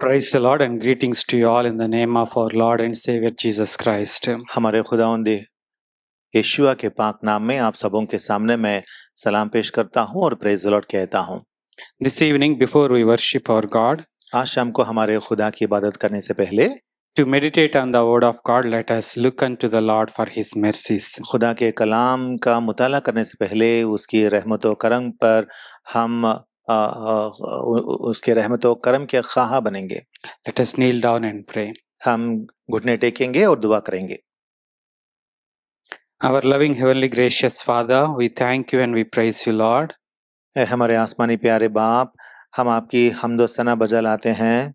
Praise the Lord and greetings to you all in the name of our Lord and Savior Jesus Christ. हमारे खुदावंद यीशुआ के पाक नाम में आप सबों के सामने मैं सलाम पेश करता हूं और प्रेज द लॉर्ड कहता हूं। This evening, before we worship our God, आज शाम को हमारे खुदा की इबादत करने से पहले to meditate on the Word of God, let us look unto the Lord for His mercies. खुदा के कलाम का मुताला करने से पहले उसकी रहमत व करम पर हम उसके रहमत व करम के ख्वाह बनेंगे। Let us kneel down and pray. हम घुटने टेकेंगे और दुआ करेंगे। Our loving heavenly gracious Father, we thank you and we praise you, Lord. ऐ हमारे आसमानी प्यारे बाप, हम आपकी हम्द व सना बजा लाते हैं।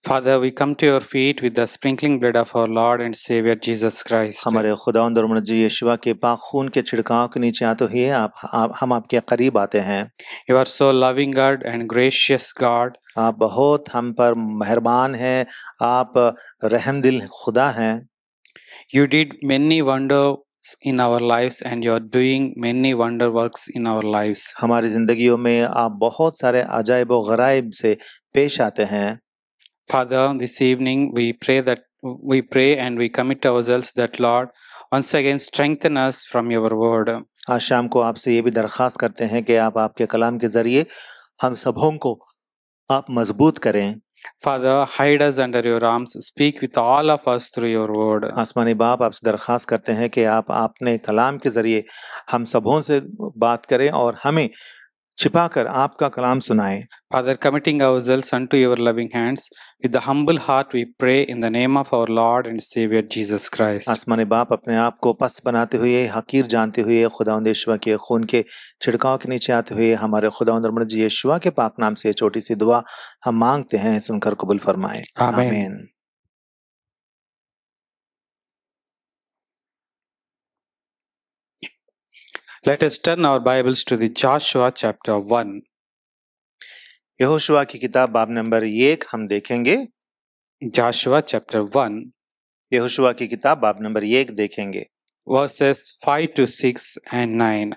Father, we come to your feet with the sprinkling blood of our Lord and Savior Jesus Christ. हमारे खुदावंद और मुनज्जी यीशुआ के पाक खून के छिड़काव के नीचे आते हुए हम आपके करीब आते हैं। You are so loving God and gracious God. आप बहुत हम पर मेहरबान हैं, आप रहमदिल खुदा हैं। You did many wonders in our lives and you are doing many wonder works in our lives. हमारी जिंदगियों में आप बहुत सारे अजाइब व गराइब से पेश आते हैं। Father, this evening we pray and we commit ourselves that Lord, once again strengthen us from your word. आज शाम को आपसे ये भी दरख्वास्त करते हैं कि आप आपके कलाम के जरिए हम सबों को आप मजबूत करें। Father, hide us under your arms, speak with all of us through your word. आसमानी बाप, आपसे दरख्वास्त करते हैं कि आप अपने कलाम के जरिए हम सबों से बात करें और हमें छिपाकर आपका कलाम सुनाएं। Father, committing ourselves unto your loving hands, with the humble heart we pray in the name of our Lord and Savior Jesus Christ. आसमानी बाप, अपने आप को पस्त बनाते हुए, हकीर जानते हुए, खुदावंद यीशुआ के खून के छिड़काव के नीचे आते हुए हमारे खुदावंद और मुनज्जी यीशुआ के पाक नाम से छोटी सी दुआ हम मांगते हैं, सुनकर कबूल फरमाएं। आमीन। Let us turn our Bibles to the Joshua chapter 1. Yehoshua की किताब बाब नंबर 1 हम देखेंगे। Joshua chapter 1. यहोशुआ की किताब बाब नंबर 1 देखेंगे। Verses 5 to 6 and 9.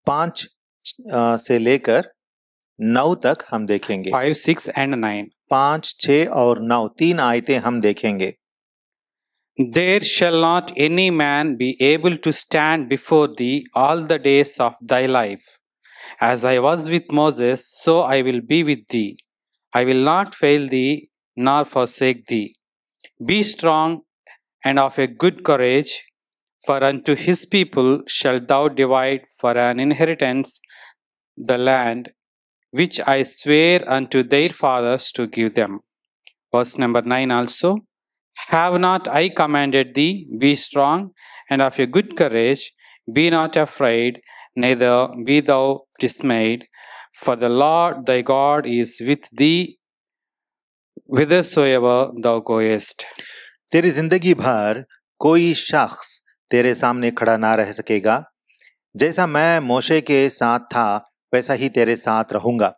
5 से लेकर 9 तक हम देखेंगे। 5, 6 and 9. 5, 6 और 9 3 आयतें हम देखेंगे। There shall not any man be able to stand before thee all the days of thy life. As I was with Moses, so I will be with thee. I will not fail thee, nor forsake thee. Be strong and of a good courage, for unto his people shalt thou divide for an inheritance the land which I swear unto their fathers to give them. Verse number 9 also. Have not I commanded thee? Be strong and of a good courage. Be not afraid, neither be thou dismayed. For the Lord thy God is with thee whithersoever thou goest. तेरी जिंदगी भर कोई शख्स तेरे सामने खड़ा ना रह सकेगा। जैसा मैं मोशे के साथ था वैसा ही तेरे साथ रहूंगा।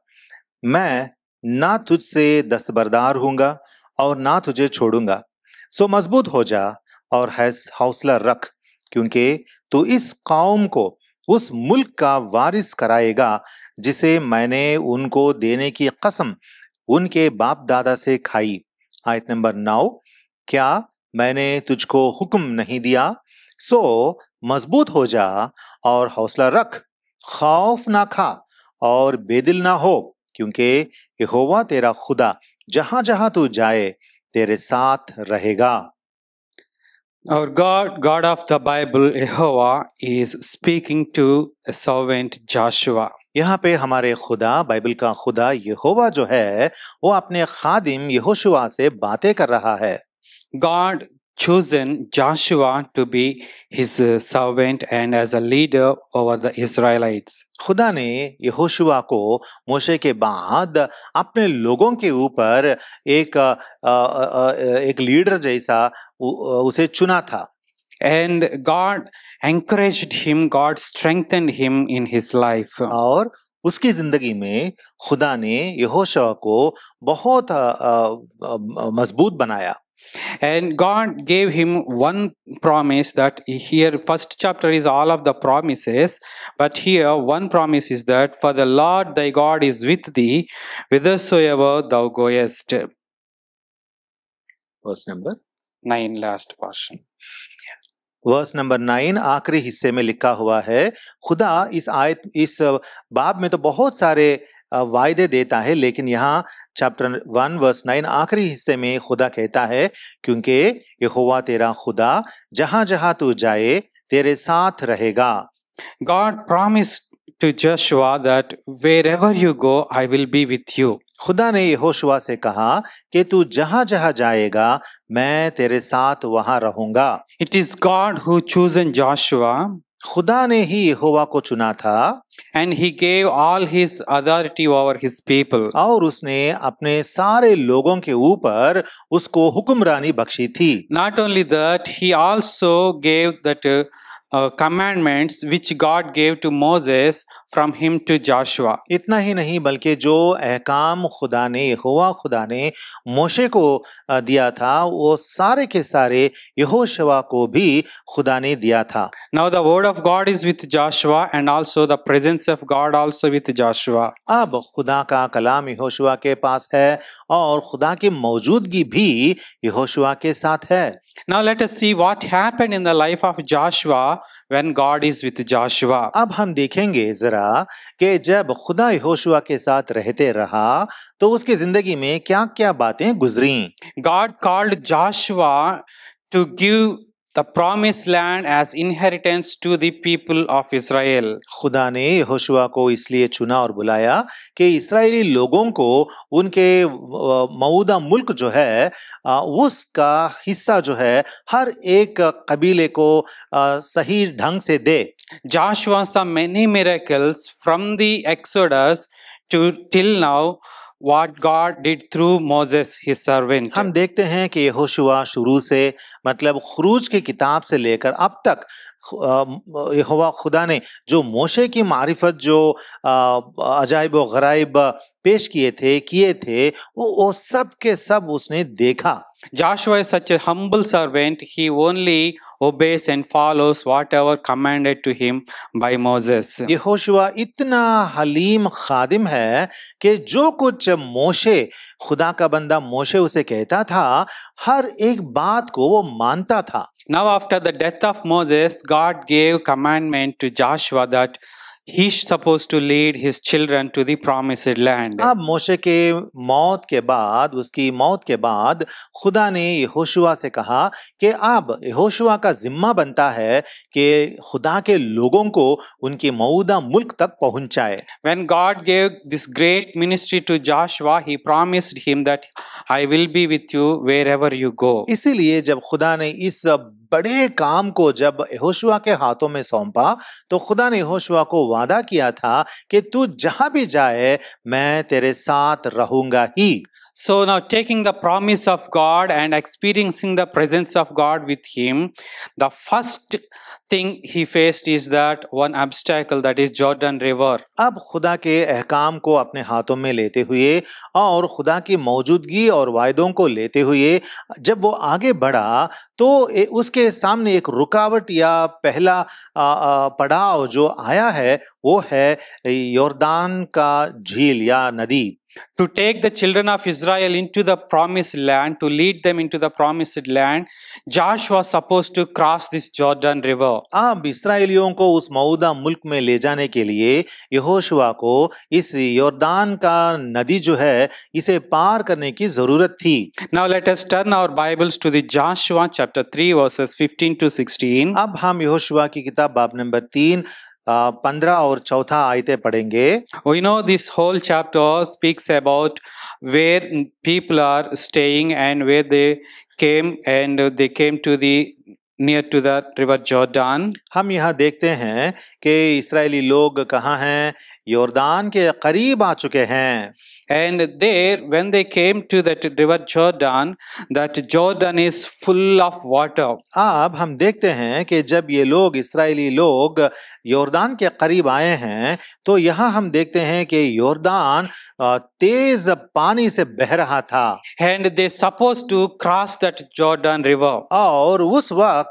मैं ना तुझसे दस्तबरदार हूंगा और ना तुझे छोड़ूंगा। सो मजबूत हो जा और हौसला रख, क्योंकि तू इस कौम को उस मुल्क का वारिस कराएगा जिसे मैंने उनको देने की कसम उनके बाप दादा से खाई। आयत नंबर 9। क्या मैंने तुझको हुक्म नहीं दिया? सो मजबूत हो जा और हौसला रख, खौफ ना खा और बेदिल ना हो, क्योंकि यहोवा तेरा खुदा जहां जहां तू जाए तेरे साथ रहेगा। Our God of the Bible, Jehovah, is speaking to a servant Joshua. यहाँ पे हमारे खुदा, बाइबल का खुदा यहोवा जो है वो अपने खादिम यहोशुआ से बातें कर रहा है। God chosen Joshua to be his servant and as a leader over the Israelites. खुदा ने यहोशुआ को मोशे के बाद अपने लोगों के ऊपर एक लीडर जैसा उसे चुना था। And God encouraged him, God strengthened him in his life. और उसकी जिंदगी में खुदा ने यहोशुआ को बहुत मजबूत बनाया। And God gave him one promise that here first chapter is all of the promises, but here one promise is that for the Lord thy God is with thee whithersoever thou goest. Verse number 9, last portion. Verse number 9 आखिरी हिस्से में लिखा हुआ है। खुदा इस बाब में तो बहुत सारे वायदे देता है, लेकिन यहाँ चैप्टर 1 वर्स 9 आखिरी हिस्से में खुदा कहता है, क्योंकि यहोवा तेरा खुदा जहां जहां तू जाए तेरे साथ रहेगा। God promised to Joshua that wherever you go, I will be with you. खुदा ने यहोशुआ से कहा कि तू जहां जहां जाएगा मैं तेरे साथ वहां रहूंगा। It is God who chosen Joshua, खुदा ने ही यहोवा को चुना था and he gave all his authority over his people. और उसने अपने सारे लोगों के ऊपर उसको हुक्मरानी बख्शी थी। Not only that, he also gave that commandments which God gave to Moses from him to Joshua. इतना ही नहीं बल्कि जो अहकाम खुदा ने यहोवा खुदा ने मोशे को दिया था वो सारे के सारे यहोशुआ को भी खुदा ने दिया था। Now the word of God is with Joshua, and also the presence of God also with Joshua. अब खुदा का कलाम यहोशुआ के पास है और खुदा की मौजूदगी भी यहोशुआ के साथ है। Now let us see what happened in the life of Joshua when God is with Joshua. अब हम देखेंगे जरा कि जब खुदा यहोशुआ के साथ रहते रहा तो उसकी जिंदगी में क्या-क्या बातें गुजरी। God called Joshua to give the promised land as inheritance to the people of Israel. खुदा ने यहोशुआ को इसलिए चुना और बुलाया कि इस्राएली लोगों को उनके मऊदा मुल्क जो है उसका हिस्सा जो है हर एक कबीले को सही ढंग से दे। Joshua saw many miracles from the Exodus to till now what God did through Moses his servant. हम देखते हैं कि यहोशुआ शुरू से मतलब खुरूज की किताब से लेकर अब तक यहोवा खुदा ने जो मोशे की मारिफत जो अजाइब व गराइब पेश किए थे वो सब के सब उसने देखा। Joshua is such a humble servant. He only obeys and follows whatever commanded to him by Moses. Yehoshua इतना हलीम खादिम है कि जो कुछ मोशे खुदा का बंदा मोशे उसे कहता था हर एक बात को वो मानता था। Now after the death of Moses, God gave commandment to Joshua that he is supposed to lead his children to the promised land. अब मोशे के उसकी मौत के बाद खुदा ने यहोशुआ से कहा कि अब यहोशुआ का जिम्मा बनता है कि खुदा के लोगों को उनकी मऊदा मुल्क तक पहुंचाए। When God gave this great ministry to Joshua, he promised him that I will be with you wherever you go. इसीलिए जब खुदा ने इस बड़े काम को जब यहोशुआ के हाथों में सौंपा तो खुदा ने यहोशुआ को वादा किया था कि तू जहां भी जाए मैं तेरे साथ रहूंगा ही। So now taking the promise of God and experiencing the presence of God with him, the first thing he faced is that one obstacle, that is Jordan River. अब खुदा के अहकाम को अपने हाथों में लेते हुए और खुदा की मौजूदगी और वायदों को लेते हुए जब वो आगे बढ़ा तो उसके सामने एक रुकावट या पहला पड़ाव जो आया है वो है यॉर्दान का झील या नदी। To take the children of Israel into the promised land, to lead them into the promised land, Joshua was supposed to cross this Jordan River. अब इस्राएलियों को उस मऊदा मुल्क में ले जाने के लिए यहोशुआ को इस यॉर्दान का नदी जो है इसे पार करने की जरूरत थी। Now let us turn our Bibles to the Joshua chapter 3 verses 15 to 16. अब हम यहोशुआ की किताब बाब नंबर 3 15 और 4 आयतें पढ़ेंगे। We know this whole chapter speaks about where people are staying and where they came to the near to the river Jordan. हम यहाँ देखते हैं कि इस्राएली लोग कहाँ हैं, यॉर्दान के करीब आ चुके हैं। And there, when they came to that river Jordan, that Jordan is full of water. अब हम देखते हैं कि जब ये लोग इस्राएली लोग यॉर्दान के करीब आए हैं तो यहाँ हम देखते हैं कि यॉर्दान तेज पानी से बह रहा था। And they supposed to cross that Jordan river. और उस वक्त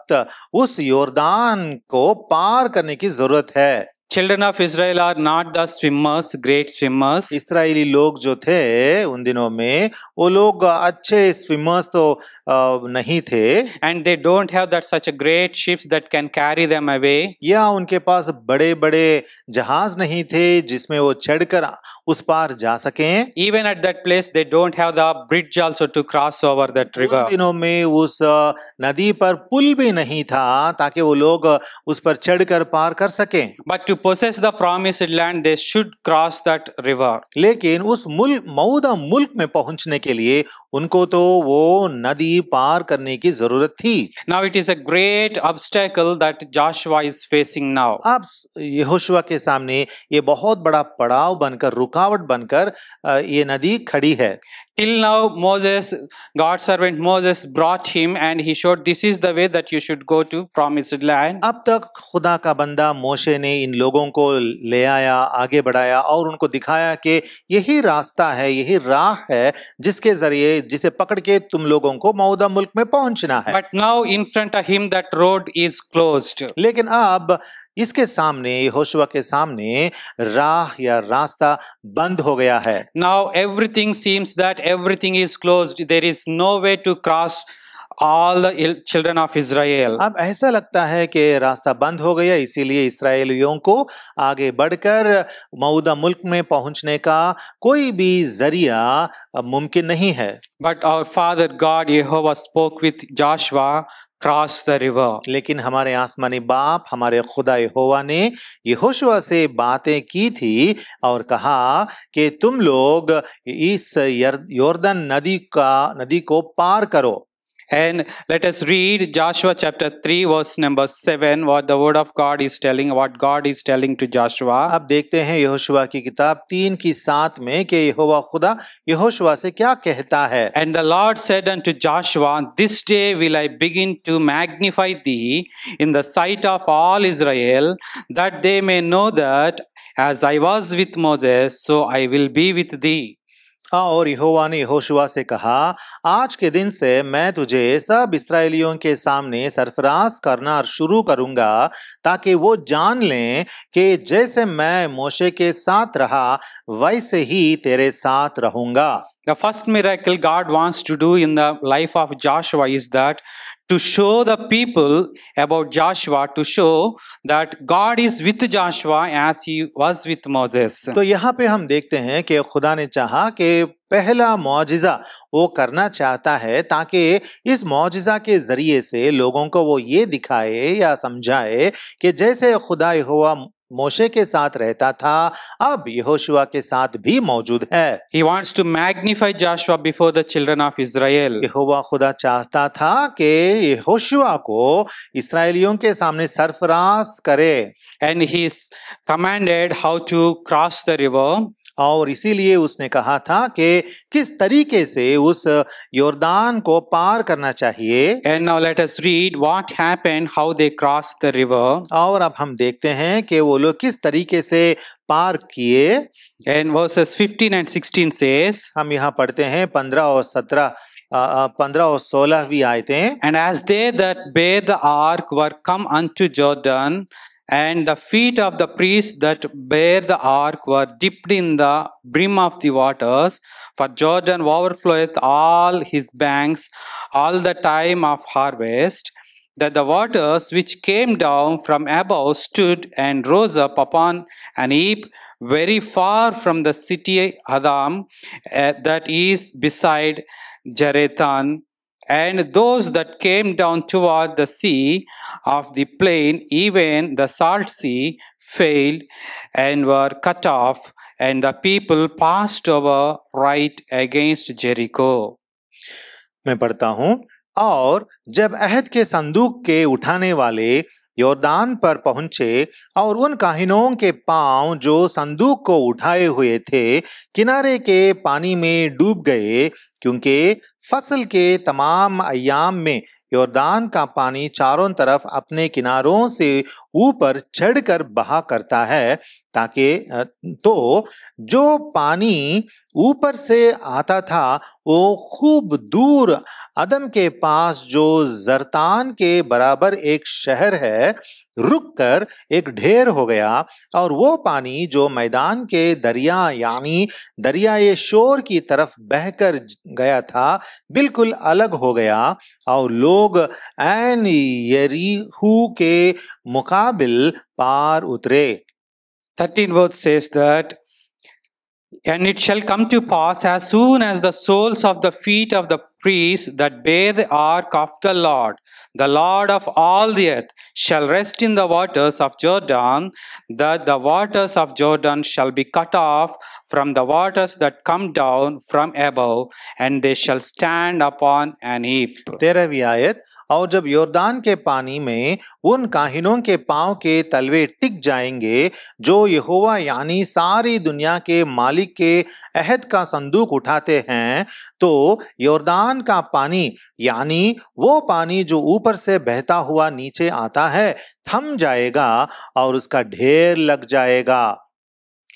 उस यॉर्दान को पार करने की जरूरत है। Children of Israel are not the swimmers, great swimmers. इस्राएली लोग जो थे उन दिनों में वो लोग अच्छे स्विमर्स तो नहीं थे, And they don't have that such a great ships that can carry them away. या उनके पास बड़े बड़े जहाज नहीं थे जिसमें वो चढ़कर उस पार जा सकें। Even at that place, they don't have the bridge also to cross over that उन river. दिनों में उस नदी पर पुल भी नहीं था ताकि वो लोग उस पर चढ़कर पार कर सकें। But to possess the promised land, they should cross that river. लेकिन उस मऊदा मुल्क में पहुंचने के लिए उनको तो वो नदी पार करने की जरूरत थी। Now it is a great obstacle that Joshua is facing now. अब यहोशुआ के सामने ये बहुत बड़ा पड़ाव बनकर, रुकावट बनकर ये नदी खड़ी है। Till now, Moses, God's servant Moses, brought him and he showed this is the way that you should go to promised land. अब तक खुदा का बंदा मोशे ने इन लोगों को ले आया, आगे बढ़ाया और उनको दिखाया कि यही रास्ता है, यही राह है जिसके जरिए, जिसे पकड़ के तुम लोगों को मऊदा मुल्क में पहुंचना है। But now in front of him that road is closed. लेकिन अब इसके सामने, यहोशुआ के सामने राह या रास्ता बंद हो गया है। Now everything seems that everything is closed. There is no way to cross all the children of Israel. अब ऐसा लगता है कि रास्ता बंद हो गया, इसीलिए इस्राएलियों को आगे बढ़कर मऊदा मुल्क में पहुंचने का कोई भी जरिया मुमकिन नहीं है। But our Father God Jehovah spoke with Joshua, cross the river. लेकिन हमारे आसमानी बाप, हमारे खुदा यहोवा ने यहोशुआ से बातें की थी और कहा कि तुम लोग इस यॉर्दन नदी को पार करो। And let us read Joshua chapter 3 verse number 7, what the word of God is telling, what God is telling to Joshua. अब देखते हैं यहोशुआ की किताब 3:7 में कि यहोवा खुदा यहोशुआ से क्या कहता है। And the Lord said unto Joshua, this day will I begin to magnify thee in the sight of all Israel, that they may know that as I was with Moses, so I will be with thee. और यहोवा ने यहोशुआ से कहा, आज के दिन से मैं तुझे सब इस्राएलियों के सामने सरफराज करना शुरू करूंगा, ताकि वो जान लें कि जैसे मैं मोशे के साथ रहा वैसे ही तेरे साथ रहूंगा। The first miracle God wants to do in the life of Joshua is that to show the people about Joshua, to show that God is with Joshua as he was with Moses. तो यहाँ पे हम देखते हैं कि खुदा ने चाहा कि पहला मौजिज़ा वो करना चाहता है ताकि इस मौजिज़ा के जरिए से लोगों को वो ये दिखाए या समझाए कि जैसे खुदा यहोवा मोशे के साथ रहता था, अब यहोशुआ के साथ भी मौजूद है। He wants to magnify Joshua before the children of Israel. यहोवा खुदा चाहता था कि यहोशुआ को इस्राएलियों के सामने सरफराज करे। And he's commanded how to cross the river. और इसीलिए उसने कहा था कि किस तरीके से उस योर्दान को पार करना चाहिए। And now let us read what happened, how they crossed the river. और अब हम देखते हैं कि वो लोग किस तरीके से पार किए। And verses 15 and 16 says, हम यहाँ पढ़ते हैं 15 और 16वीं आयतें। And as they that bare the ark were come unto Jordan, and the feet of the priests that bare the ark were dipped in the brim of the waters, for Jordan overfloweth all his banks all the time of harvest, that the waters which came down from above stood and rose up upon an heap very far from the city Adam, that is beside Jerethan. And those that came down toward the sea of the plain, even the salt sea, failed and were cut off, and the people passed over right against Jericho. मैं पढ़ता हूँ, और जब अहद के संदूक के उठाने वाले योर्दान पर पहुंचे और उन काहिनों के पांव जो संदूक को उठाए हुए थे किनारे के पानी में डूब गए, क्योंकि फसल के तमाम अय्याम में योर्दान का पानी चारों तरफ अपने किनारों से ऊपर चढ़कर बहा करता है, तो जो पानी ऊपर से आता था वो खूब दूर अदम के पास जो जरतान के बराबर एक शहर है रुककर एक ढेर हो गया, और वो पानी जो मैदान के दरिया यानी दरियाए शोर की तरफ बहकर गया था बिल्कुल अलग हो गया, और लोग ऐन यरीहू के मुकाबिल पार उतरे। 13th verse says that, and it shall come to pass, as soon as the soles of the feet of the priests that bear the ark of the Lord of all the earth, shall rest in the waters of Jordan, that the waters of Jordan shall be cut off from the waters that come down from above, and they shall stand upon an heap. 13वीं आयत, और जब योर्दान के पानी में उन काहिनों के पांव के तलवे टिक जाएंगे जो यहोवा यानी सारी दुनिया के मालिक के अहद का संदूक उठाते हैं, तो योर्दान का पानी यानी वो पानी जो ऊपर से बहता हुआ नीचे आता है थम जाएगा और उसका ढेर लग जाएगा।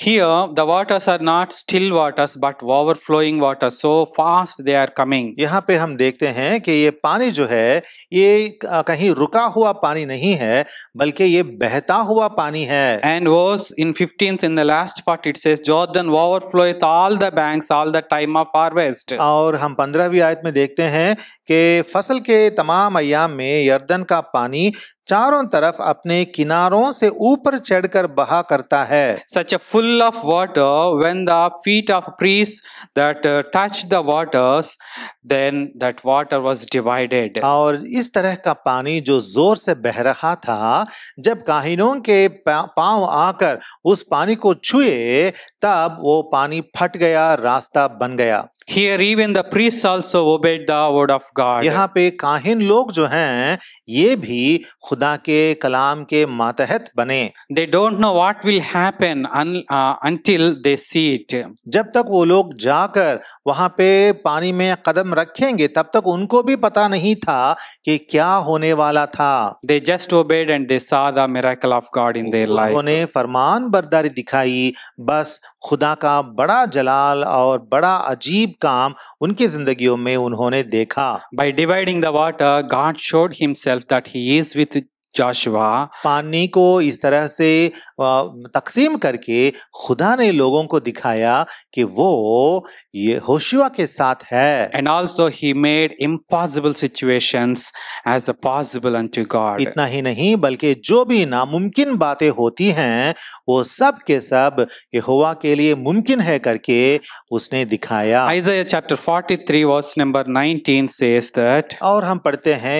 Here, the waters are not still waters but overflowing waters. So fast they are coming. यहाँ पे हम देखते हैं कि ये पानी जो है ये कहीं रुका हुआ पानी नहीं है बल्कि ये बहता हुआ पानी है। And verse in 15th, in the last part, it says, Jordan overfloweth all the banks all the time of harvest. और हम 15वीं आयत में देखते हैं कि फसल के तमाम अय्याम में यर्दन का पानी चारों तरफ अपने किनारों से ऊपर चढ़कर बहा करता है। Such a full of water, when the feet of priests that touched the waters, then that water was divided. और इस तरह का पानी जो जोर से बह रहा था, जब काहिनों के पांव आकर उस पानी को छुए तब वो पानी फट गया, रास्ता बन गया। Here even the priests also obeyed the word of God. यहाँ पे काहिन लोग जो हैं ये भी खुदा के कलाम के मातहत बने। They don't know what will happen until they see it. जब तक वो लोग जाकर वहां पे पानी में कदम रखेंगे तब तक उनको भी पता नहीं था कि क्या होने वाला था। They just obeyed and they saw the miracle of God in their life. उन्होंने फरमान बरदारी दिखाई, बस खुदा का बड़ा जलाल और बड़ा अजीब काम उनकी जिंदगियों में उन्होंने देखा। By dividing the water, God showed himself that he is with Joshua. पानी को इस तरह से तकसीम करके खुदा ने लोगों को दिखाया कि वो यहोशुआ के साथ है। And also he made impossible situations as a possible unto God. इतना ही नहीं बल्कि जो भी नामुमकिन बातें होती हैं वो सब के सब यहोवा के लिए मुमकिन है करके उसने दिखाया। Isaiah chapter 43 verse number 19 says that, और हम पढ़ते हैं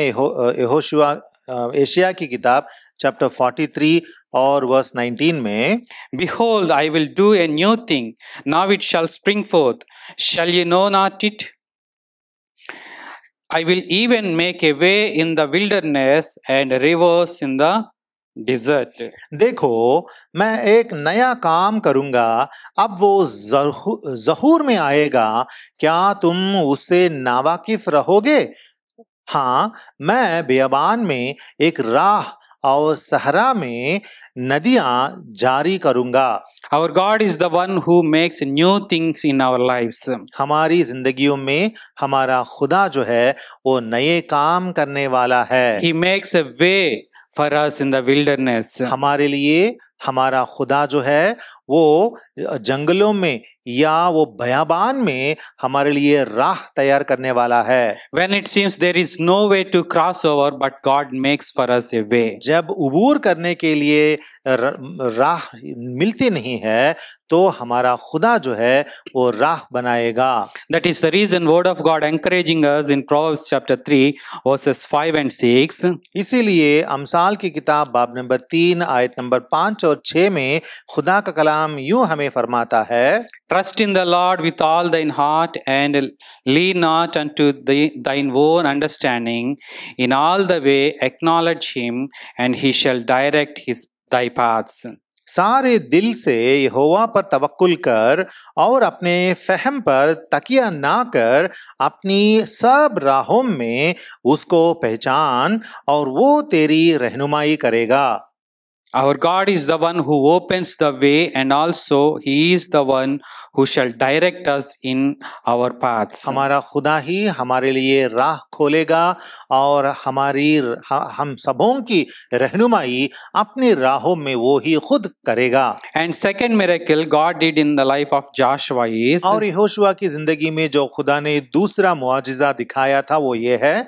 यहोशुआ एशिया की किताब चैप्टर 43 और वर्स 19 में, Behold, I will do a new thing. Now it shall spring forth. Shall ye know not it? I will even make a way in the wilderness and rivers in the desert. देखो मैं एक नया काम करूंगा, अब वो ज़हूर में आएगा, क्या तुम उससे नावाकिफ रहोगे? हाँ, मैं बियाबान में एक राह और सहरा में नदियां जारी करूंगा। Our God is the one who makes new things in our lives. हमारी जिंदगियों में हमारा खुदा जो है वो नए काम करने वाला है। He makes a way for us in the wilderness. हमारे लिए हमारा खुदा जो है वो जंगलों में या वो बयाबान में हमारे लिए राह तैयार करने वाला है। When it seems there is no way to cross over, but God makes for us a way. जब उबूर करने के लिए राह मिलती नहीं है तो हमारा खुदा जो है वो राह बनाएगा। That is the reason word of God encouraging us in Proverbs chapter 3 verses 5 and 6. इसीलिए अमसाल की किताब बाब नंबर 3 आयत नंबर 5 और 6 में खुदा का कलाम यूं हमें फरमाता है, Trust in the Lord with all thine heart and lean not unto thine own understanding. In all the way acknowledge him and he shall direct thy paths. सारे दिल से यहोवा पर तवक्कुल कर और अपने फहम पर तकिया ना कर, अपनी सब राहों में उसको पहचान और वो तेरी रहनुमाई करेगा। Our God is the one who opens the way, and also He is the one who shall direct us in our paths. हमारा खुदा ही हमारे लिए राह खोलेगा और हम सबों की रहनुमाई अपनी राहों में वो ही खुद करेगा। And second miracle God did in the life of Joshua is और यहोशुआ की जिंदगी में जो खुदा ने दूसरा मुआजिजा दिखाया था वो ये है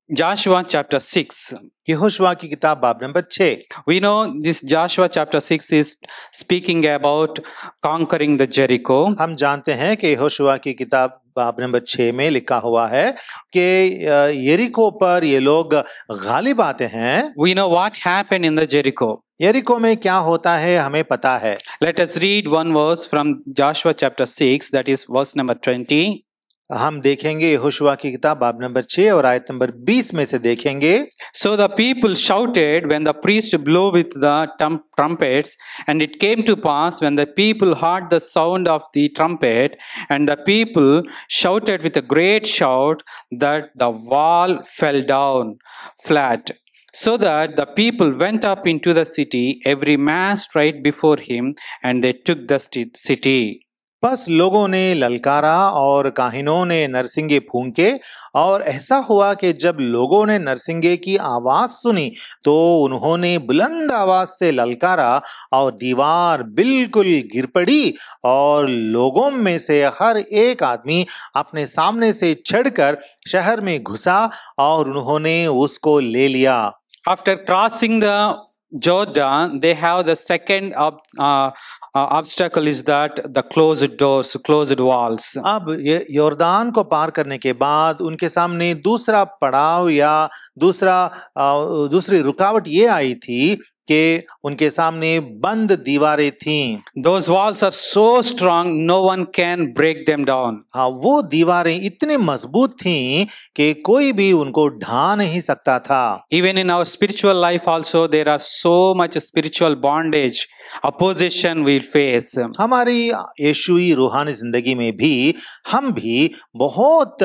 Joshua chapter 6. यहोशुआ की किताब बाब number 6। We know this Joshua chapter 6 is speaking about conquering the Jericho. हम जानते हैं कि यहोशुआ की किताब बाब नंबर 6 में लिखा हुआ है कि यरीको पर ये लोग गालिब आते हैं। We know what happened in the Jericho. यरीको में क्या होता है हमें पता है। Let us read one verse from Joshua chapter 6, that is verse number 20. हम देखेंगे यहोशुआ की किताब बाब नंबर 6 और आयत नंबर 20 में से देखेंगे। So the people shouted when the priest blew with the trumpets, and it came to pass when the people heard the sound of the trumpet, and the people shouted with a great shout, that the wall fell down flat, so that the people went up into the city, every man straight before him, and they took the city. बस लोगों ने ललकारा और काहिनों ने नरसिंगे फूंके, और ऐसा हुआ कि जब लोगों ने नरसिंगे की आवाज सुनी तो उन्होंने बुलंद आवाज से ललकारा और दीवार बिल्कुल गिर पड़ी, और लोगों में से हर एक आदमी अपने सामने से चढ़कर शहर में घुसा और उन्होंने उसको ले लिया। After crossing the Jordan, they have the second obstacle is that the closed doors, closed walls. अब ये योर्दान को पार करने के बाद उनके सामने दूसरा पड़ाव या दूसरी रुकावट ये आई थी कि उनके सामने बंद दीवारें थीं। Those walls are so strong, no one can break them down. हाँ, वो दीवारें इतनी मजबूत थीं कि कोई भी उनको ढा नहीं सकता था। Even in our spiritual life also, there are so much spiritual bondage, opposition we face. हमारी यीशुई रूहानी जिंदगी में भी हम भी बहुत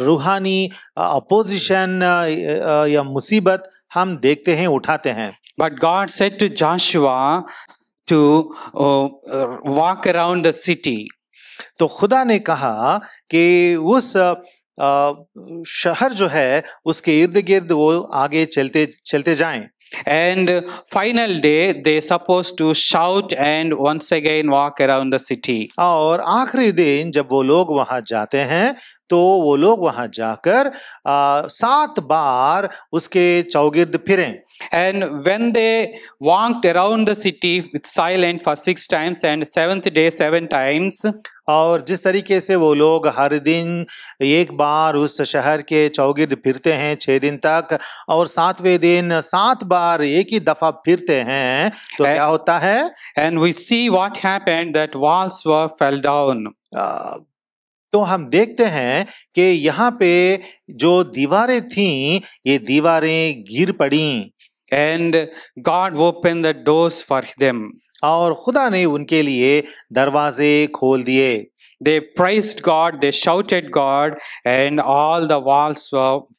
रूहानी अपोजिशन या मुसीबत हम देखते हैं, उठाते हैं। But God said to Joshua to walk around the city. तो खुदा ने कहा कि उस शहर जो है उसके इर्द गिर्द वो आगे चलते चलते जाएं। And final day they supposed to shout and once again walk around the city. और आखिरी दिन जब वो लोग वहां जाते हैं तो वो लोग वहां जाकर 7 बार उसके चौगिर्द फिरें। And when they walked around the city with silent for 6 times and 7th day 7 times. और जिस तरीके से वो लोग हर दिन एक बार उस शहर के चौगिर्द फिरते हैं 6 दिन तक, और 7वें दिन 7 बार एक ही दफा फिरते हैं, तो क्या होता है? And we see what happened, that walls were fell down. तो हम देखते हैं कि यहाँ पे जो दीवारें थीं ये दीवारें गिर पड़ी। And God opened the doors for them. और खुदा ने उनके लिए दरवाजे खोल दिए। They praised God, they shouted God, and all the walls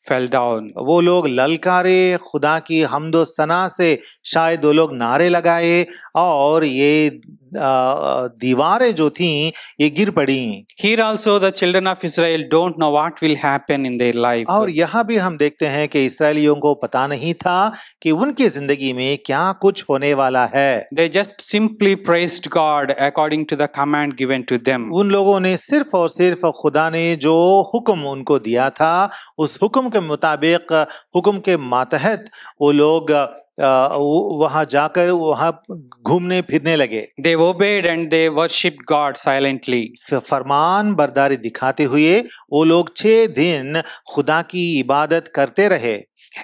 fell down. वो लोग ललकारे, खुदा की हम्दो सना से शायद वो लोग नारे लगाए, और ये दीवारें जो थीं ये गिर पड़ी। Here also the children of Israel don't know what will happen in their life. और यहाँ भी हम देखते हैं कि इस्राएलियों को पता नहीं था कि उनकी जिंदगी में क्या कुछ होने वाला है। They just simply praised God according to the command given to them. उन लोगों ने सिर्फ और सिर्फ खुदा ने जो हुक्म उनको दिया था उस हुक्म के मुताबिक, हुक्म के मातहत वो लोग वहां जाकर वहां घूमने फिरने लगे। They obeyed and they worshipped God silently. फरमान बरदारी दिखाते हुए वो लोग 6 दिन खुदा की इबादत करते रहे।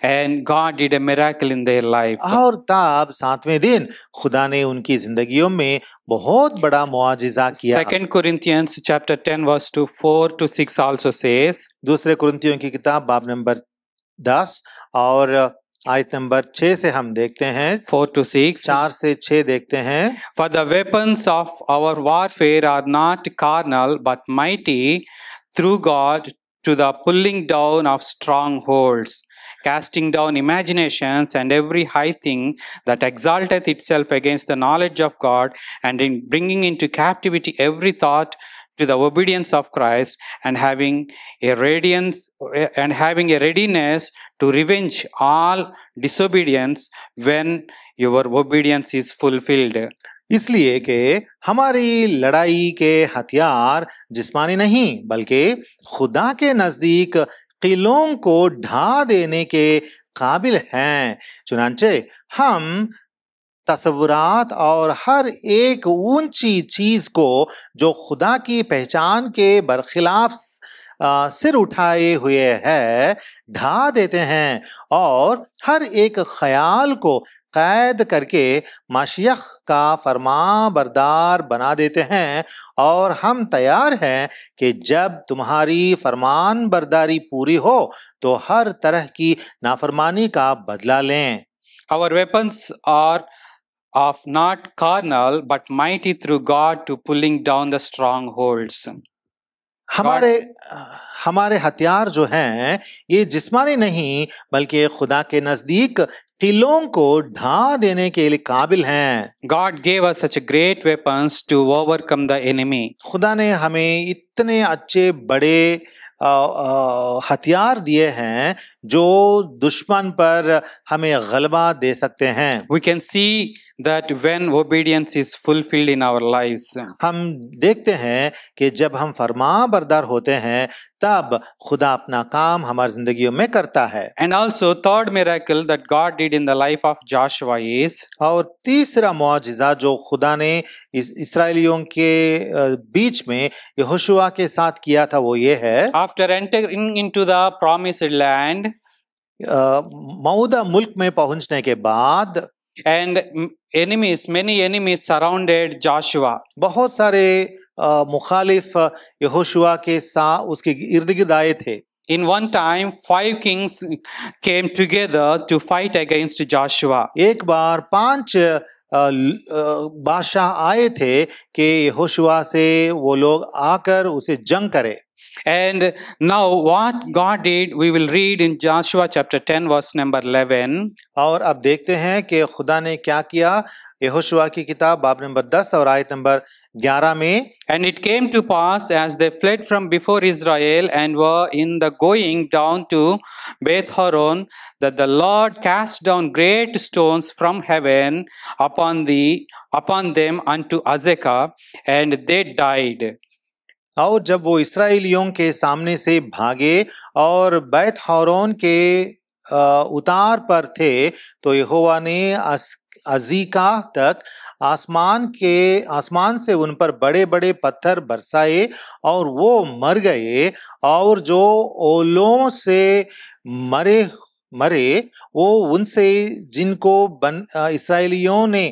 And God did a miracle in their life. और तब 7वें दिन खुदा ने उनकी जिंदगियों में बहुत बड़ा मुआजिजा किया। 2 Corinthians chapter 10 verse 4 to 6 also says. दूसरे कुरिन्थियों की किताब बाब नंबर 10 और आयत नंबर 6 से हम देखते हैं 4 to 6. 4 से 6 देखते हैं। For the weapons of our warfare are not carnal but mighty through God to the pulling down of strongholds, casting down imaginations and every high thing that exalteth itself against the knowledge of God, and in bringing into captivity every thought to the obedience of Christ, and having a readiness to revenge all disobedience when your obedience is fulfilled. इसलिए कि हमारी लड़ाई के हथियार जिस्मानी नहीं बल्कि खुदा के नजदीक किलों को ढा देने के काबिल हैं। चुनांचे हम तस्वुरात और हर एक ऊंची चीज को जो खुदा की पहचान के बरखिलाफ सिर उठाए हुए है ढा देते हैं और हर एक ख्याल को कैद करके मसीह का फरमा बरदार बना देते हैं। और हम तैयार हैं कि जब तुम्हारी फरमान बरदारी पूरी हो तो हर तरह की नाफरमानी का बदला लें। Our weapons are of not carnal but mighty through God to pulling down the strongholds. हमारे हथियार जो हैं ये जिस्मानी नहीं बल्कि खुदा के नजदीक किलों को ढा देने के लिए काबिल हैं। God gave us such great weapons to overcome the enemy. खुदा ने हमें इतने अच्छे बड़े हथियार दिए हैं जो दुश्मन पर हमें गलबा दे सकते हैं। We can see that when obedience is fulfilled in our lives. हम देखते हैं कि जब हम फरमा बरदार होते हैं तब खुदा अपना काम हमारी जिंदगियों में करता है। And also third miracle that God did in the life of Joshua is, और तीसरा मौजिज़ा जो खुदा ने इस इस्राएलियों के बीच में यहोशुआ के साथ किया था वो ये है, after entering into the promised land, Mauda मुल्क में पहुंचने के बाद and many enemies surrounded Joshua. बहुत सारे मुखालिफ यहोशुआ के साथ उसके इर्द गिर्द आए थे। In one time, 5 kings came together to fight against Joshua. एक बार 5 बादशाह आए थे कि यहोशुआ से वो लोग आकर उसे जंग करें। And now what God did, we will read in Joshua chapter 10 verse number 11. और अब देखते हैं कि खुदा ने क्या किया यहोशुआ की किताब बाब नंबर 10 और आयत नंबर 11 में। And it came to pass as they fled from before Israel and were in the going down to Beth Horon, that the Lord cast down great stones from heaven upon them unto Azekah, and they died. और जब वो इस्राएलियों के सामने से भागे और बैत हौरोन के उतार पर थे तो यहोवा ने अजीका तक आसमान से उन पर बड़े बड़े पत्थर बरसाए और वो मर गए। और जो ओलों से मरे वो उनसे जिनको इस्राएलियों ने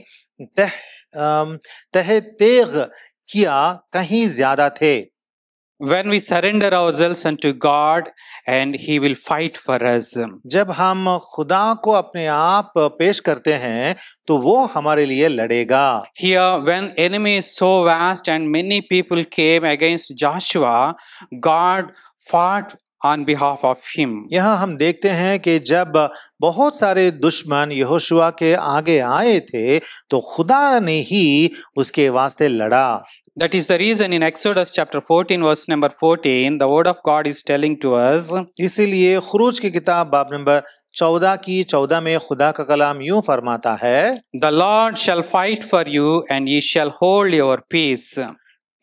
तेग किया कहीं ज्यादा थे। When we surrender ourselves unto God, and He will fight for us. जब हम खुदा को अपने आप पेश करते हैं तो वो हमारे लिए लड़ेगा। Here, when enemy is so vast and many people came against Joshua, God fought on behalf of him. यहाँ हम देखते हैं कि जब बहुत सारे दुश्मन यहोशुआ के आगे आए थे तो खुदा ने ही उसके वास्ते लड़ा। That is the reason in Exodus chapter 14 verse number 14 the word of God is telling to us. इसीलिए खुरूज की किताब बाब नंबर 14 की 14 में खुदा का कलाम यूं फरमाता है, The Lord shall fight for you and ye shall hold your peace.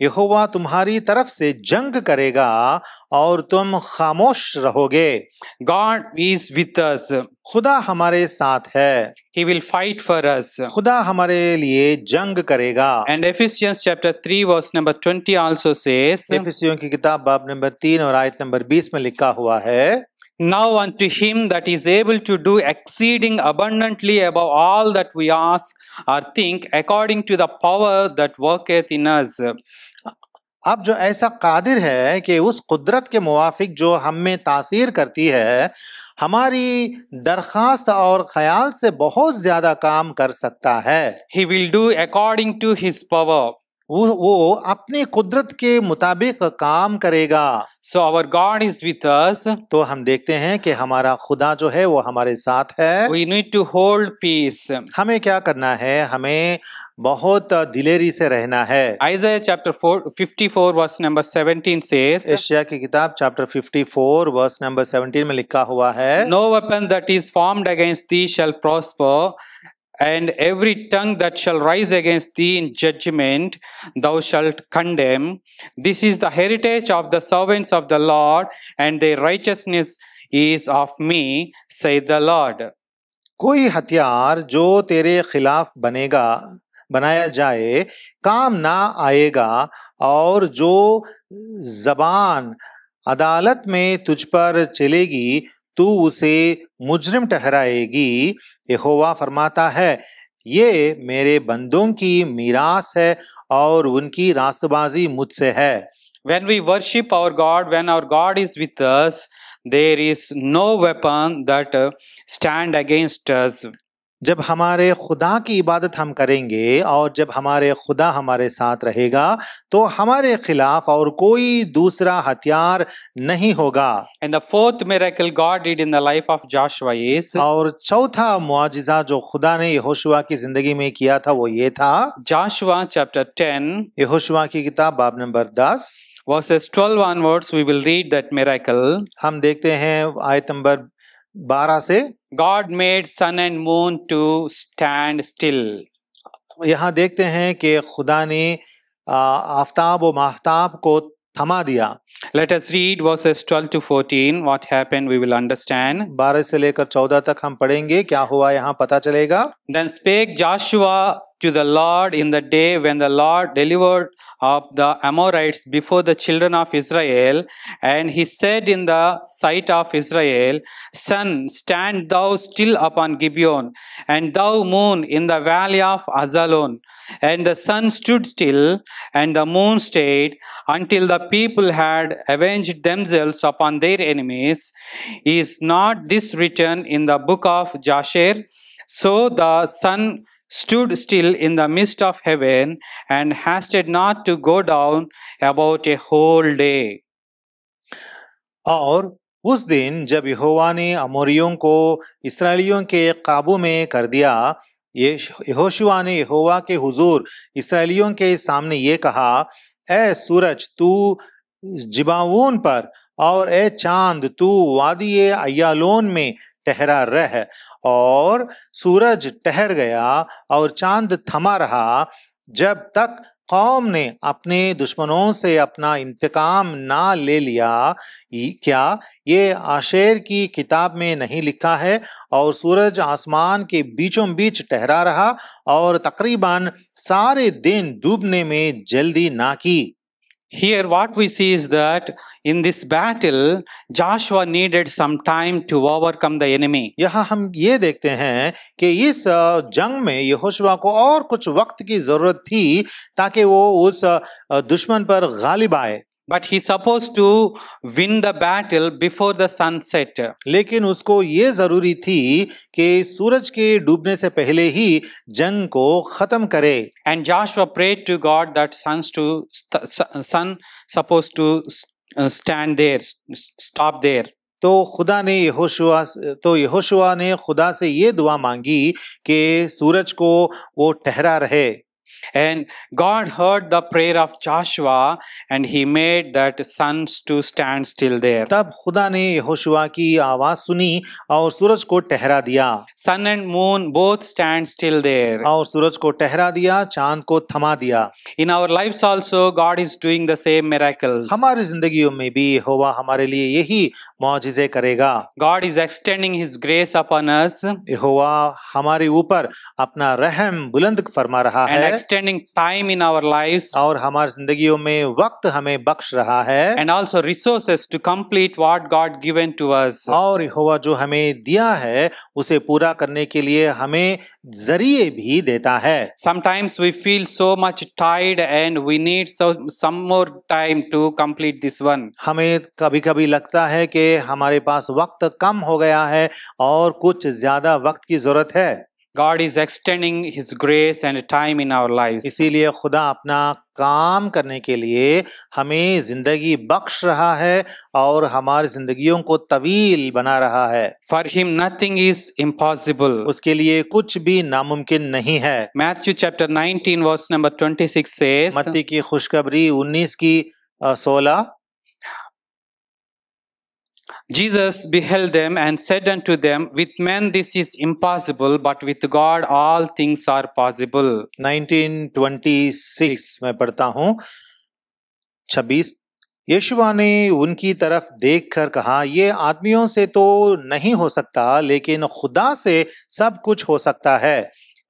यहोवा तुम्हारी तरफ से जंग करेगा और तुम खामोश रहोगे। God is with us. खुदा हमारे साथ है। He will fight for us. खुदा हमारे लिए जंग करेगा। And Ephesians chapter 3 verse number 20 also says, इफिसियों की किताब बाब नंबर 3 और आयत नंबर 20 में लिखा हुआ है, Now unto him that is able to do exceeding abundantly above all that we ask or think, according to the power that worketh in us. अब जो ऐसा कादिर है कि उस कुदरत के मुवाफिक जो हम में तासीर करती है, हमारी दरखास्त और ख्याल से बहुत ज्यादा काम कर सकता है। He will do according to his power. वो अपनी कुदरत के मुताबिक काम करेगा। So our God is with us. तो हम देखते हैं कि हमारा खुदा जो है वो हमारे साथ है। We need to hold peace. हमें क्या करना है? हमें बहुत दिलेरी से रहना है। Isaiah chapter 54 verse number 17 says, यशायाह की किताब चैप्टर 54 वर्स नंबर 17 में लिखा हुआ है, No weapon that is formed against thee shall prosper, and every tongue that shall rise against thee in judgment thou shalt condemn. This is the heritage of the servants of the Lord, and their righteousness is of me, saith the Lord. कोई हथियार जो तेरे खिलाफ बनाया जाए काम ना आएगा, और जो जबान अदालत में तुझ पर चलेगी तू उसे मुजरिम ठहराएगी। यहोवा फरमाता है, ये मेरे बंदों की मीरास है और उनकी रास्तबाजी मुझसे है। When we worship our God, when our God is with us, there is no weapon that stand against us. जब हमारे खुदा की इबादत हम करेंगे और जब हमारे खुदा हमारे साथ रहेगा तो हमारे खिलाफ और कोई दूसरा हथियार नहीं होगा। And the fourth miracle God did in the life of Joshua is, और चौथा मुआजिजा जो खुदा ने यहोशुआ की जिंदगी में किया था वो ये था, Joshua chapter 10 यहोशुआ की किताब बाब number 10 verses 12 onwards, we will read that miracle. हम देखते हैं आयत नंबर 12 से। God made sun and moon to stand still. यहाँ देखते हैं कि खुदा ने आफताब और माहताब को थमा दिया। Let us read verses 12 to 14. What happened, we will understand. 12 से लेकर 14 तक हम पढ़ेंगे, क्या हुआ यहाँ पता चलेगा। Then spake Joshua to the Lord in the day when the Lord delivered up the Amorites before the children of Israel. And he said in the sight of Israel, Sun, stand thou still upon Gibeon, and thou moon in the valley of Azalon. And the sun stood still, and the moon stayed, until the people had avenged themselves upon their enemies. Is not this written in the book of Jasher? So the sun stood still in the midst of heaven, and hasted not to go down about a whole day. और उस दिन जब यहोवा ने अमोरियों को इस्राएलियों के काबू में कर दिया, यहोशुआ ने यहोवा के हुजूर इस्राएलियों के सामने ये कहा, ए सूरज तू जिबावून पर, और ए चांद तू वादी अय्यालोन में ठहरा रह। और सूरज ठहर गया और चांद थमा रहा, जब तक कौम ने अपने दुश्मनों से अपना इंतकाम ना ले लिया। क्या ये आशेर की किताब में नहीं लिखा है? और सूरज आसमान के बीचों बीच ठहरा रहा और तकरीबन सारे दिन डूबने में जल्दी ना की। Here what we see is that in this battle, Joshua needed some time to overcome the enemy. यहाँ हम ये देखते हैं कि इस जंग में यहोशुआ को और कुछ वक्त की जरूरत थी ताकि वो उस दुश्मन पर गालिब आए। But he's supposed to win the battle before the sun set. लेकिन उसको ये जरूरी थी कि सूरज के डूबने से पहले ही जंग को खत्म करे। And Joshua prayed to God that sun supposed to stand there, stop there. तो यहोशुआ ने खुदा से ये दुआ मांगी कि सूरज को वो ठहरा रहे। And God heard the prayer of Joshua, and he made that sun to stand still there. तब खुदा ने यहोशुआ की आवाज सुनी और सूरज को ठहरा दिया। Sun and moon both stand still there. और सूरज को ठहरा दिया, चांद को थमा दिया। In our lives also, God is doing the same miracles. हमारी जिंदगियों में भी यहोवा हमारे लिए यही मौजिज़े करेगा। God is extending His grace upon us. यहोवा हमारे ऊपर अपना रहम बुलंद फरमा रहा And है extending time in our lives. और हमारी जिंदगियों में वक्त हमें बख्श रहा है। And also resources to complete what God given to us. और यहोवा जो हमें दिया है उसे पूरा करने के लिए हमें जरिए भी देता है। Sometimes we feel so much tired and we need some more time to complete this one. हमें कभी-कभी लगता है कि हमारे पास वक्त कम हो गया है और कुछ ज्यादा वक्त की जरूरत है। God is extending His grace and time in our lives. इसीलिए खुदा अपना काम करने के लिए हमें जिंदगी बख्श रहा है और हमारी जिंदगियों को तवील बना रहा है। For Him, nothing is impossible. उसके लिए कुछ भी नामुमकिन नहीं है। Matthew chapter 19, verse number 26 says, मत्ती की खुशखबरी 19 की 16, Jesus beheld them and said unto them, With men this is impossible, but with God all things are possible. 19:26 मैं पढ़ता हूँ 26। यीशुआ ने उनकी तरफ देखकर कहा, ये आदमियों से तो नहीं हो सकता, लेकिन खुदा से सब कुछ हो सकता है।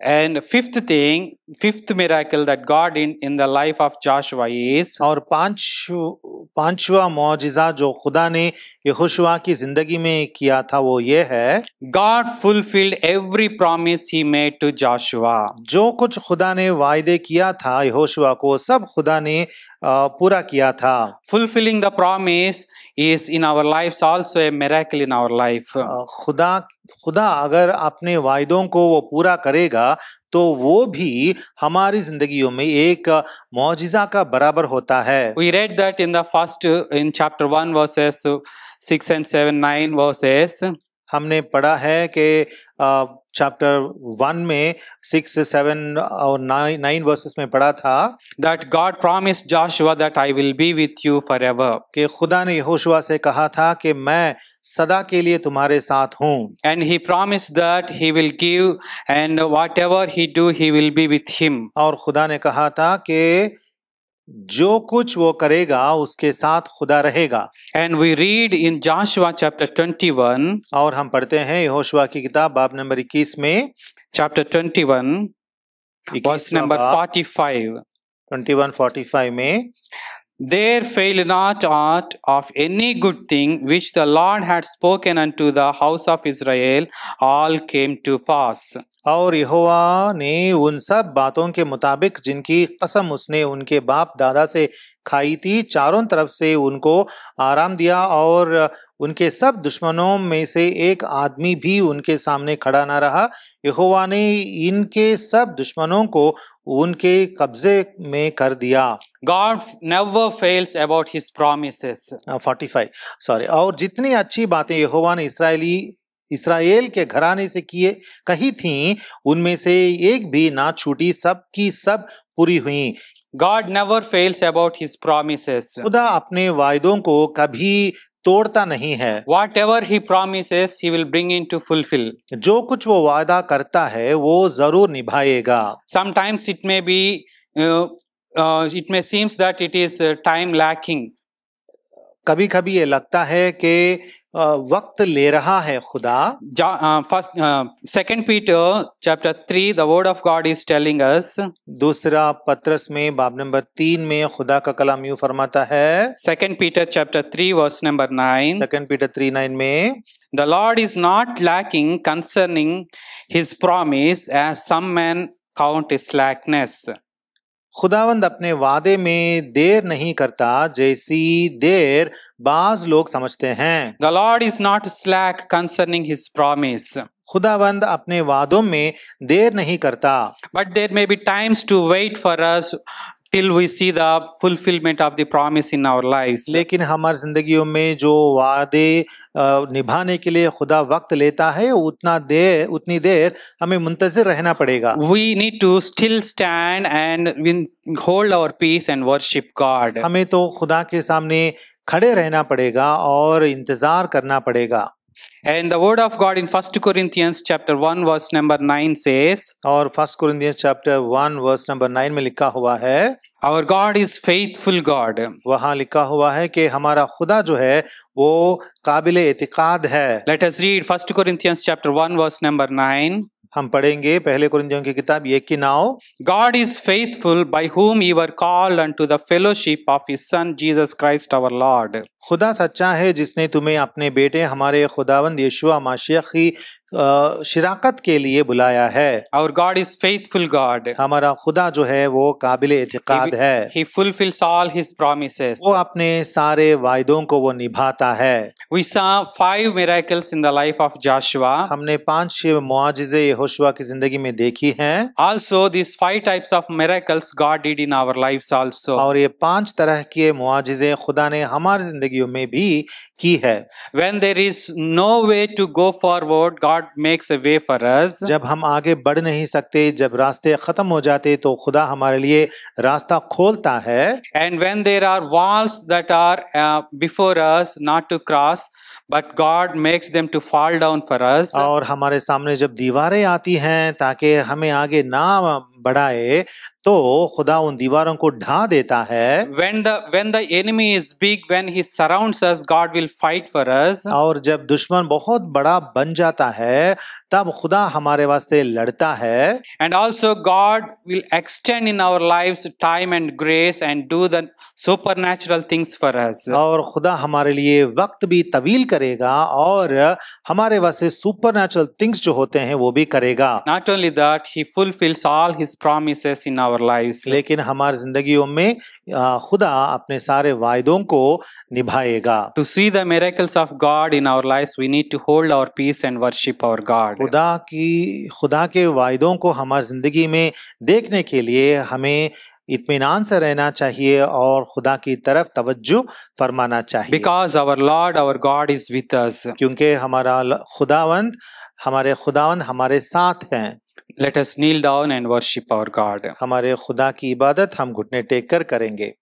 And fifth miracle that God did in the life of Joshua is, और पांचवा मौजिज़ा जो खुदा ने यहोशुआ की जिंदगी में किया था वो ये है, God fulfilled every promise He made to Joshua. जो कुछ खुदा ने वायदे किया था यहोशुआ को, सब खुदा ने पूरा किया था। Fulfilling the promise is in our lives also a miracle in our life. खुदा अगर अपने वायदों को वो पूरा करेगा तो वो भी हमारी जिंदगियों में एक मौजिज़ा का बराबर होता है। We read that in chapter 1 verses 6 and 7, 9 verses. हमने पढ़ा है कि चैप्टर 1 में 6, 7 और 9 वर्सेस में पढ़ा था that God promised Joshua that I will be with you forever. कि खुदा ने यहोशुआ से कहा था कि मैं सदा के लिए तुम्हारे साथ हूँ। And He promised that He will give, and whatever He do, He will be with him. और खुदा ने कहा था कि जो कुछ वो करेगा उसके साथ खुदा रहेगा। And we read in Joshua chapter 21, और हम पढ़ते हैं यहोशुआ की किताब बाब नंबर 21 में, chapter 21, verse number 45. 21:45 में, There failed not aught of any good thing which the Lord had spoken unto the house of Israel, all came to pass. और यहोवा ने उन सब बातों के मुताबिक जिनकी कसम उसने उनके बाप दादा से खाई थी, चारों तरफ से उनको आराम दिया और उनके सब दुश्मनों में से एक आदमी भी उनके सामने खड़ा ना रहा। यहोवा ने इनके सब दुश्मनों को उनके कब्जे में कर दिया। God never fails about His promises. 45 sorry. और जितनी अच्छी बातें यहोवा ने इस्राएल के घराने से कही थीं, उनमें से एक भी ना छूटी, सब की सब पूरी हुई। God never fails about His promises. खुदा अपने वायदों को कभी तोड़ता नहीं है। Whatever He promises, He will bring into fulfill. जो कुछ वो वादा करता है वो जरूर निभाएगा। Sometimes it may seems that it is time lacking. कभी कभी ये लगता है कि वक्त ले रहा है खुदा। Second Peter chapter 3, the word of God is telling us. दूसरा पत्रस में बाब नंबर 3 में खुदा का कलाम यूं फरमाता है। Second Peter chapter 3 verse number 9. Second Peter 3:9 में, The Lord is not lacking concerning His promise, as some men count slackness. खुदावंद अपने वादे में देर नहीं करता जैसी देर बाज लोग समझते हैं। The Lord is not slack concerning His promise. खुदावंद अपने वादों में देर नहीं करता। But there may be times to wait for us till we see the fulfillment of the promise in our lives. लेकिन हमारी जिंदगियों में जो वादे निभाने के लिए खुदा वक्त लेता है उतनी देर हमें मुंतज़िर रहना पड़ेगा। We need to still stand and hold our peace and worship God. हमें तो खुदा के सामने खड़े रहना पड़ेगा और इंतजार करना पड़ेगा। And the word of God in 1 Corinthians chapter 1 verse number 9 says, और 1 Corinthians chapter 1 verse number 9 में लिखा हुआ है, Our God is faithful God. वहाँ लिखा हुआ है कि हमारा खुदा जो है वो काबिल एतिकाद है। Let us read 1 Corinthians chapter 1 verse number 9. हम पढ़ेंगे पहले कुरिन्थियों की किताब 1 की 9। God is faithful, by whom ye were called unto the fellowship of His Son Jesus Christ our Lord. खुदा सच्चा है जिसने तुम्हें अपने बेटे हमारे खुदावंद यीशुआ मसीह की शिराकत के लिए बुलाया है। Our God is faithful God. हमारा खुदा जो है वो काबिल एतिकाद है। He fulfills all his promises. वो अपने सारे वायदों को वो निभाता है। We saw 5 miracles in the life of Joshua. हमने 5-6 मुआजिजे यहोशुआ की जिंदगी में देखी हैं। Also, these 5 types of miracles God did in our lives also. और ये 5 तरह के मुआजिजे खुदा ने हमारी जिंदगियों में भी की है। When there is no way to go forward, God makes a way for us. जब हम आगे बढ़ नहीं सकते, जब रास्ते खत्म हो जाते तो खुदा हमारे लिए रास्ता खोलता है। And when there are walls that are before us not to cross, but God makes them to fall down for us. और हमारे सामने जब दीवारें आती हैं ताकि हमें आगे ना बढ़ाए तो खुदा उन दीवारों को ढा देता है। When the enemy is big, when he surrounds us, God will fight for us. और जब दुश्मन बहुत बड़ा बन जाता है तब खुदा हमारे वास्ते लड़ता है। And also God will extend in our lives time and grace and do the supernatural things for us. और खुदा हमारे लिए वक्त भी तवील करेगा और हमारे वास्ते सुपरनैचुरल थिंग्स जो होते हैं वो भी करेगा। Not only that, he fulfills all his promises in our lives. लेकिन हमारी जिंदगियों में खुदा अपने सारे वायदों को निभाएगा। To see the miracles of God in our lives, we need to hold our peace and worship our God. खुदा के वायदों को हमारी जिंदगी में देखने के लिए हमें इत्मीनान से रहना चाहिए और खुदा की तरफ तवज्जो फरमाना चाहिए। Because our Lord, our God is with us. क्योंकि हमारे खुदावंद हमारे साथ हैं। Let us kneel down and worship our God. हमारे खुदा की इबादत हम घुटने टेक कर करेंगे।